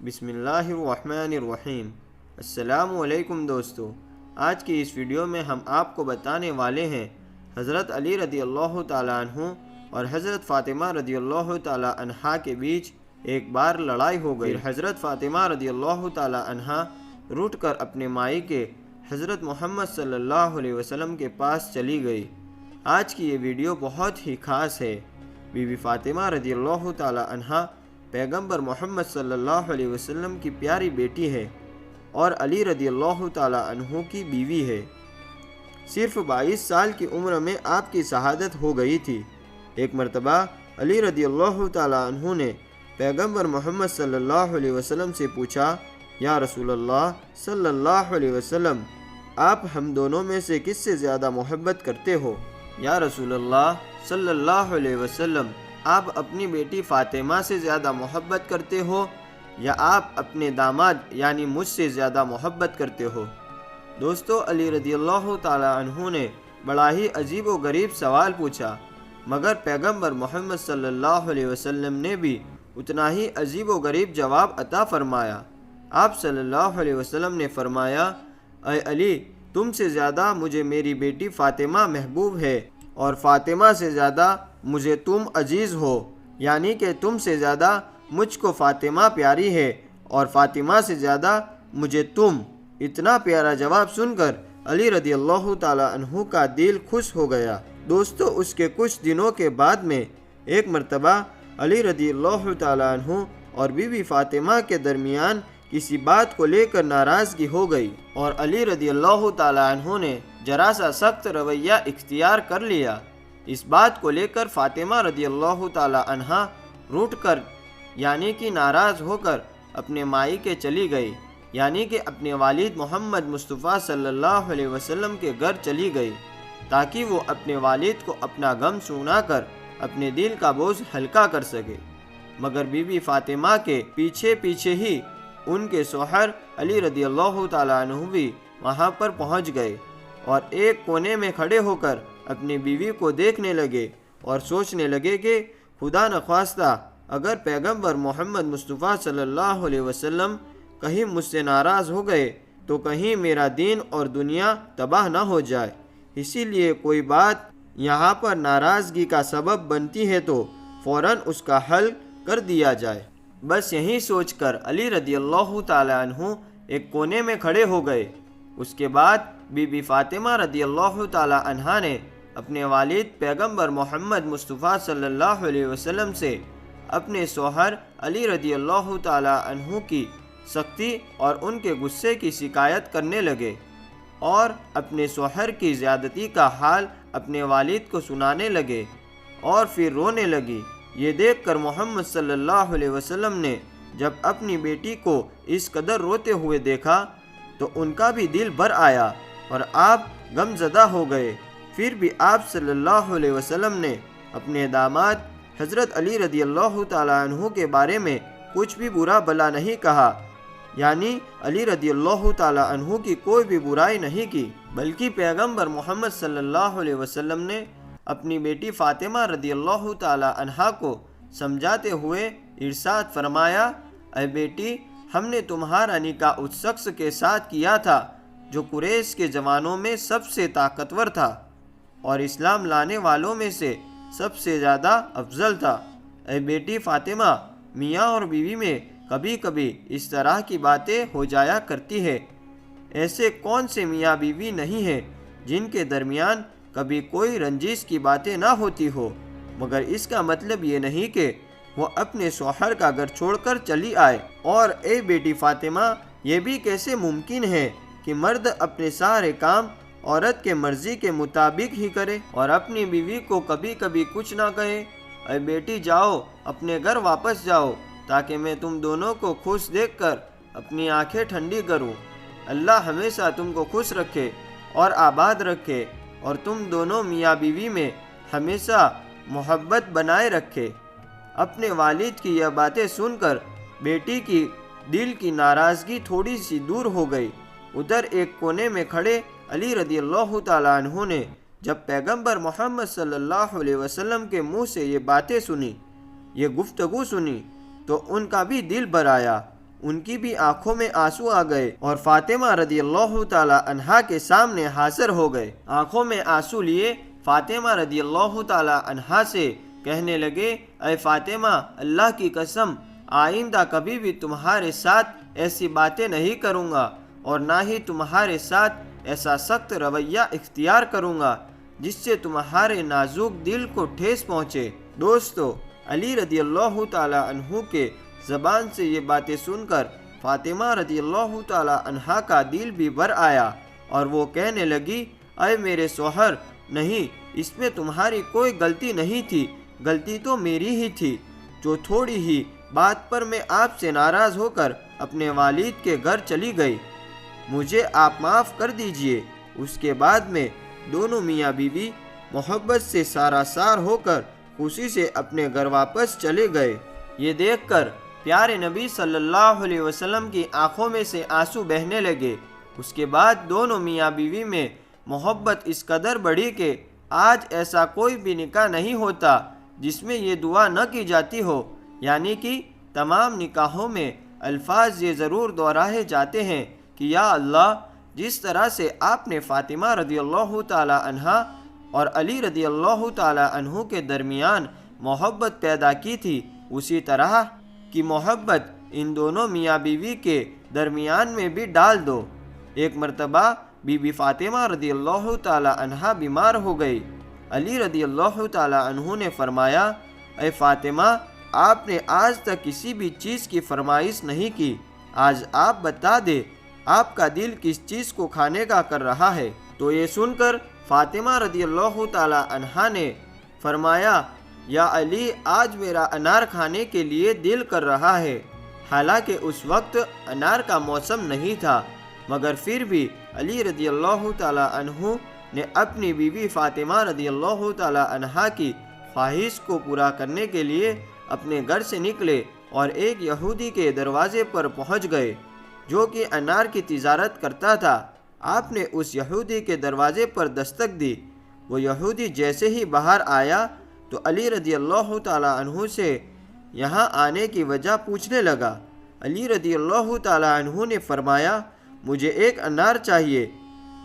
بسم اللہ الرحمن الرحیم۔ السلام علیکم دوستو، آج کی اس ویڈیو میں ہم آپ کو بتانے والے ہیں حضرت علی رضی اللہ تعالیٰ عنہ اور حضرت فاطمہ رضی اللہ تعالیٰ عنہا کے بیچ ایک بار لڑائی ہو گئی۔ پھر حضرت فاطمہ رضی اللہ تعالیٰ عنہا روٹ کر اپنے مائی کے حضرت محمد صلی اللہ علیہ وسلم کے پاس چلی گئی۔ آج کی یہ ویڈیو بہت ہی خاص ہے۔ بی بی فاطمہ رضی اللہ تعالیٰ عنہا پیغمبر محمد صلی اللہ علیہ وسلم کی پیاری بیٹی ہے اور علی رضی اللہ تعالیٰ عنہ کی بیوی ہے۔ صرف 22 سال کی عمر میں آپ کی شہادت ہو گئی تھی۔ ایک مرتبہ علی رضی اللہ تعالیٰ عنہ نے پیغمبر محمد صلی اللہ علیہ وسلم سے پوچھا، یا رسول اللہ صلی اللہ علیہ وسلم، آپ ہم دونوں میں سے کس سے زیادہ محبت کرتے ہو؟ یا رسول اللہ صلی اللہ علیہ وسلم، آپ اپنی بیٹی فاطمہ سے زیادہ محبت کرتے ہو یا آپ اپنے داماد یعنی مجھ سے زیادہ محبت کرتے ہو؟ دوستو، علی رضی اللہ تعالیٰ عنہ نے بڑا ہی عجیب و غریب سوال پوچھا، مگر پیغمبر محمد صلی اللہ علیہ وسلم نے بھی اتنا ہی عجیب و غریب جواب عطا فرمایا۔ آپ صلی اللہ علیہ وسلم نے فرمایا، اے علی، تم سے زیادہ مجھے میری بیٹی فاطمہ محبوب ہے اور فاطمہ سے زیادہ مجھے تم عزیز ہو، یعنی کہ تم سے زیادہ مجھ کو فاطمہ پیاری ہے اور فاطمہ سے زیادہ مجھے تم۔ اتنا پیارا جواب سن کر علی رضی اللہ تعالیٰ عنہ کا دل خوش ہو گیا۔ دوستو، اس کے کچھ دنوں کے بعد میں ایک مرتبہ علی رضی اللہ تعالیٰ عنہ اور بی بی فاطمہ کے درمیان کسی بات کو لے کر ناراضگی ہو گئی اور علی رضی اللہ تعالیٰ عنہ نے ذرا سا سخت رویہ اختیار کر لیا۔ اس بات کو لے کر فاطمہ رضی اللہ تعالیٰ عنہا روٹ کر یعنی کہ ناراض ہو کر اپنے مائی کے چلی گئی، یعنی کہ اپنے والد محمد مصطفیٰ صلی اللہ علیہ وسلم کے گھر چلی گئی تاکہ وہ اپنے والد کو اپنا غم سنا کر اپنے دل کا بوجھ ہلکا کر سکے۔ مگر بی بی فاطمہ کے پیچھے پیچھے ہی ان کے شوہر علی رضی اللہ تعالیٰ عنہ بھی وہاں پر پہنچ گئے اور ایک کونے میں کھڑے ہو کر اپنی بیوی کو دیکھنے لگے اور سوچنے لگے کہ خدا نخواستہ اگر پیغمبر محمد مصطفیٰ صلی اللہ علیہ وسلم کہیں مجھ سے ناراض ہو گئے تو کہیں میرا دین اور دنیا تباہ نہ ہو جائے، اسی لیے کوئی بات یہاں پر ناراضگی کا سبب بنتی ہے تو فوراً اس کا حل کر دیا جائے۔ بس یہی سوچ کر علی رضی اللہ تعالیٰ عنہ ایک کونے میں کھڑے ہو گئے۔ اس کے بعد بی بی فاطمہ رضی اللہ تعالیٰ عنہا نے اپنے والد پیغمبر محمد مصطفیٰ صلی اللہ علیہ وسلم سے اپنے شوہر علی رضی اللہ تعالیٰ عنہ کی سختی اور ان کے غصے کی شکایت کرنے لگے اور اپنے شوہر کی زیادتی کا حال اپنے والد کو سنانے لگے اور پھر رونے لگی۔ یہ دیکھ کر محمد صلی اللہ علیہ وسلم نے جب اپنی بیٹی کو اس قدر روتے ہوئے دیکھا تو ان کا بھی دل بھر آیا اور آپ غم زدہ ہو گئے۔ پھر بھی آپ صلی اللہ علیہ وسلم نے اپنے داماد حضرت علی رضی اللہ تعالیٰ عنہ کے بارے میں کچھ بھی برا بھلا نہیں کہا، یعنی علی رضی اللہ تعالیٰ عنہ کی کوئی بھی برائی نہیں کی، بلکہ پیغمبر محمد صلی اللہ علیہ وسلم نے اپنی بیٹی فاطمہ رضی اللہ تعالیٰ عنہا کو سمجھاتے ہوئے ارشاد فرمایا، اے بیٹی، ہم نے تمہارا نکاح اس شخص کے ساتھ کیا تھا جو قریش کے جوانوں میں سب سے طاقتور تھا اور اسلام لانے والوں میں سے سب سے زیادہ افضل تھا۔ اے بیٹی فاطمہ، میاں اور بیوی میں کبھی کبھی اس طرح کی باتیں ہو جایا کرتی ہے۔ ایسے کون سے میاں بیوی نہیں ہیں جن کے درمیان کبھی کوئی رنجش کی باتیں نہ ہوتی ہو، مگر اس کا مطلب یہ نہیں کہ وہ اپنے شوہر کا گھر چھوڑ کر چلی آئے۔ اور اے بیٹی فاطمہ، یہ بھی کیسے ممکن ہے کہ مرد اپنے سارے کام عورت کے مرضی کے مطابق ہی کرے اور اپنی بیوی کو کبھی کبھی کچھ نہ کہے؟ اے بیٹی، جاؤ، اپنے گھر واپس جاؤ تاکہ میں تم دونوں کو خوش دیکھ کر اپنی آنکھیں ٹھنڈی کروں۔ اللہ ہمیشہ تم کو خوش رکھے اور آباد رکھے اور تم دونوں میاں بیوی میں ہمیشہ محبت بنائے رکھے۔ اپنے والد کی یہ باتیں سن کر بیٹی کی دل کی ناراضگی تھوڑی سی دور ہو گئی۔ ادھر ایک کونے میں کھڑے علی رضی اللہ تعالیٰ عنہ نے جب پیغمبر محمد صلی اللہ علیہ وسلم کے منہ سے یہ باتیں سنی، یہ گفتگو سنی، تو ان کا بھی دل بھر آیا ان کی بھی آنکھوں میں آنسو آ گئے اور فاطمہ رضی اللہ تعالی عنہا کے سامنے حاضر ہو گئے۔ آنکھوں میں آنسو لیے فاطمہ رضی اللہ تعالی عنہا سے کہنے لگے، اے فاطمہ، اللہ کی قسم آئندہ کبھی بھی تمہارے ساتھ ایسی باتیں نہیں کروں گا اور نہ ہی تمہارے ساتھ ایسا سخت رویہ اختیار کروں گا جس سے تمہارے نازک دل کو ٹھیس پہنچے۔ دوستو، علی رضی اللہ تعالی عنہ کے زبان سے یہ باتیں سن کر فاطمہ رضی اللہ تعالی عنہا کا دل بھی بھر آیا اور وہ کہنے لگی، اے میرے شوہر، نہیں، اس میں تمہاری کوئی غلطی نہیں تھی، غلطی تو میری ہی تھی جو تھوڑی ہی بات پر میں آپ سے ناراض ہو کر اپنے والد کے گھر چلی گئی، مجھے آپ معاف کر دیجئے۔ اس کے بعد میں دونوں میاں بیوی محبت سے ساراسار ہو کر خوشی سے اپنے گھر واپس چلے گئے۔ یہ دیکھ کر پیارے نبی صلی اللہ علیہ وسلم کی آنکھوں میں سے آنسو بہنے لگے۔ اس کے بعد دونوں میاں بیوی میں محبت اس قدر بڑھی کہ آج ایسا کوئی بھی نکاح نہیں ہوتا جس میں یہ دعا نہ کی جاتی ہو، یعنی کہ تمام نکاحوں میں الفاظ یہ ضرور دہرائے جاتے ہیں کہ یا اللہ، جس طرح سے آپ نے فاطمہ رضی اللہ تعالی عنہا اور علی رضی اللہ تعالی عنہ کے درمیان محبت پیدا کی تھی، اسی طرح کی محبت ان دونوں میاں بیوی کے درمیان میں بھی ڈال دو۔ ایک مرتبہ بی بی فاطمہ رضی اللہ تعالی عنہا بیمار ہو گئی۔ علی رضی اللہ تعالی عنہ نے فرمایا، اے فاطمہ، آپ نے آج تک کسی بھی چیز کی فرمائش نہیں کی، آج آپ بتا دے آپ کا دل کس چیز کو کھانے کا کر رہا ہے۔ تو یہ سن کر فاطمہ رضی اللہ تعالی عنہا نے فرمایا، یا علی، آج میرا انار کھانے کے لیے دل کر رہا ہے۔ حالانکہ اس وقت انار کا موسم نہیں تھا، مگر پھر بھی علی رضی اللہ تعالی عنہ نے اپنی بیوی فاطمہ رضی اللہ تعالی عنہا کی خواہش کو پورا کرنے کے لیے اپنے گھر سے نکلے اور ایک یہودی کے دروازے پر پہنچ گئے جو کہ انار کی تجارت کرتا تھا۔ آپ نے اس یہودی کے دروازے پر دستک دی۔ وہ یہودی جیسے ہی باہر آیا تو علی رضی اللہ تعالی عنہ سے یہاں آنے کی وجہ پوچھنے لگا۔ علی رضی اللہ تعالی عنہ نے فرمایا، مجھے ایک انار چاہیے۔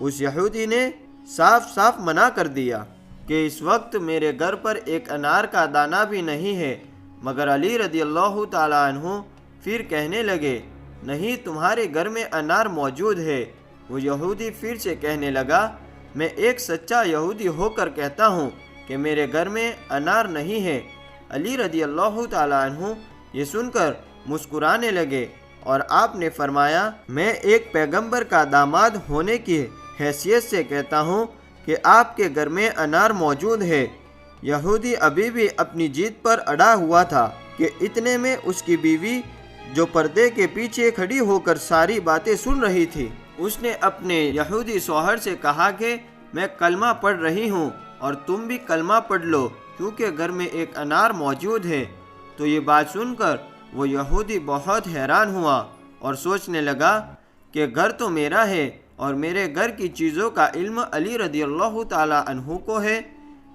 اس یہودی نے صاف صاف منع کر دیا کہ اس وقت میرے گھر پر ایک انار کا دانہ بھی نہیں ہے، مگر علی رضی اللہ تعالی عنہ پھر کہنے لگے، نہیں، تمہارے گھر میں انار موجود ہے۔ وہ یہودی پھر سے کہنے لگا، میں ایک سچا یہودی ہو کر کہتا ہوں کہ میرے گھر میں انار نہیں ہے۔ علی رضی اللہ تعالی عنہ یہ سن کر مسکرانے لگے اور آپ نے فرمایا، میں ایک پیغمبر کا داماد ہونے کی حیثیت سے کہتا ہوں کہ آپ کے گھر میں انار موجود ہے۔ یہودی ابھی بھی اپنی جیت پر اڑا ہوا تھا کہ اتنے میں اس کی بیوی جو پردے کے پیچھے کھڑی ہو کر ساری باتیں سن رہی تھی، اس نے اپنے یہودی شوہر سے کہا کہ میں کلمہ پڑھ رہی ہوں اور تم بھی کلمہ پڑھ لو کیونکہ گھر میں ایک انار موجود ہے۔ تو یہ بات سن کر وہ یہودی بہت حیران ہوا اور سوچنے لگا کہ گھر تو میرا ہے اور میرے گھر کی چیزوں کا علم علی رضی اللہ تعالی عنہ کو ہے۔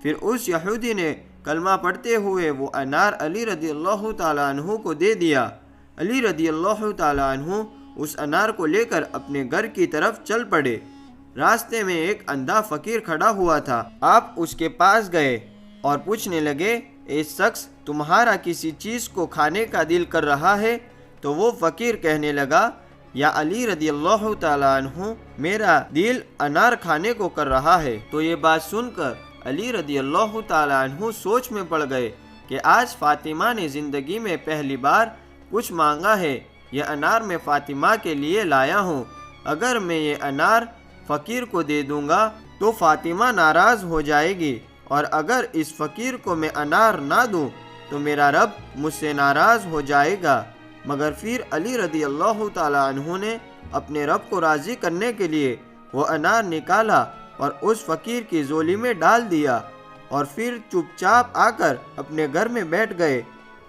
پھر اس یہودی نے کلمہ پڑھتے ہوئے وہ انار علی رضی اللہ تعالی عنہ کو دے دیا۔ علی رضی اللہ تعالی عنہ اس انار کو لے کر اپنے گھر کی طرف چل پڑے۔ راستے میں ایک اندھا فقیر کھڑا ہوا تھا۔ آپ اس کے پاس گئے اور پوچھنے لگے، اے شخص، تمہارا کسی چیز کو کھانے کا دل کر رہا ہے؟ تو وہ فقیر کہنے لگا، یا علی رضی اللہ تعالی عنہ، میرا دل انار کھانے کو کر رہا ہے۔ تو یہ بات سن کر علی رضی اللہ تعالی عنہ سوچ میں پڑ گئے کہ آج فاطمہ نے زندگی میں پہلی بار کچھ مانگا ہے، یہ انار میں فاطمہ کے لیے لایا ہوں۔ اگر میں یہ انار فقیر کو دے دوں گا تو فاطمہ ناراض ہو جائے گی، اور اگر اس فقیر کو میں انار نہ دوں تو میرا رب مجھ سے ناراض ہو جائے گا۔ مگر پھر علی رضی اللہ تعالی عنہ نے اپنے رب کو راضی کرنے کے لیے وہ انار نکالا اور اس فقیر کی جھولی میں ڈال دیا، اور پھر چپ چاپ آ کر اپنے گھر میں بیٹھ گئے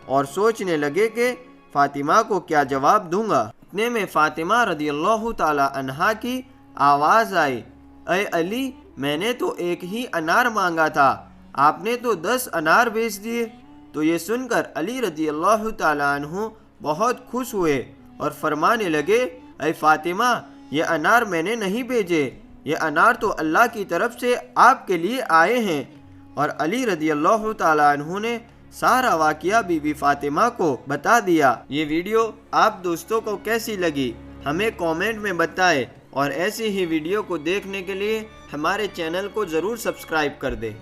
اور سوچنے لگے کہ فاطمہ کو کیا جواب دوں گا۔ اتنے میں فاطمہ رضی اللہ تعالی عنہا کی آواز آئی، اے علی، میں نے تو ایک ہی انار مانگا تھا، آپ نے تو 10 انار بیچ دیے۔ تو یہ سن کر علی رضی اللہ تعالی عنہ بہت خوش ہوئے اور فرمانے لگے اے فاطمہ یہ انار میں نے نہیں بھیجے، یہ انار تو اللہ کی طرف سے آپ کے لیے آئے ہیں۔ اور علی رضی اللہ تعالیٰ عنہ نے سارا واقعہ بی بی فاطمہ کو بتا دیا۔ یہ ویڈیو آپ دوستوں کو کیسی لگی ہمیں کومنٹ میں بتائیں، اور ایسی ہی ویڈیو کو دیکھنے کے لیے ہمارے چینل کو ضرور سبسکرائب کر دیں۔